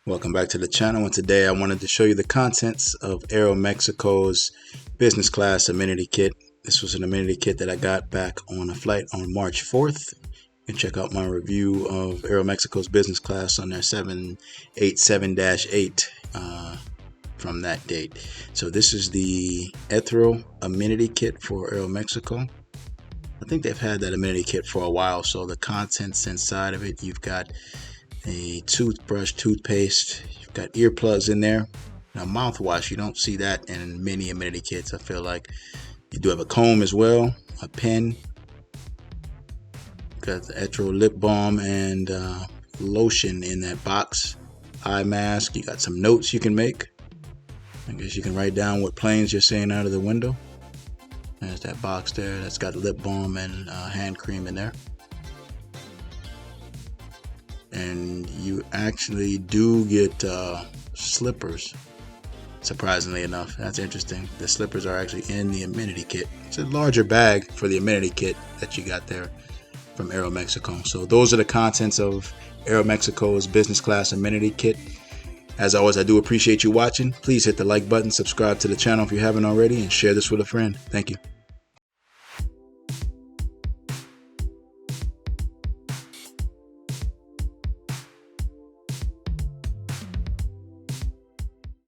Welcome back to the channel, and today I wanted to show you the contents of Aeromexico's business class amenity kit. This was an amenity kit that I got back on a flight on March 4th. You can check out my review of Aeromexico's business class on their 787-8 from that date. So this is the Ethereal amenity kit for Aeromexico. I think they've had that amenity kit for a while, so the contents inside of it, you've got a toothbrush, toothpaste, you've got earplugs in there. Now mouthwash, you don't see that in many amenity kits. I feel like you do have a comb as well, a pen, got the Ethereal lip balm and lotion in that box, eye mask. You got some notes you can make. I guess you can write down what planes you're seeing out of the window. There's that box there that's got lip balm and hand cream in there. And you actually do get slippers, surprisingly enough. That's interesting. The slippers are actually in the amenity kit. It's a larger bag for the amenity kit that you got there from Aeromexico. So those are the contents of Aeromexico's business class amenity kit. As always, I do appreciate you watching. Please hit the like button, subscribe to the channel if you haven't already, and share this with a friend. Thank you.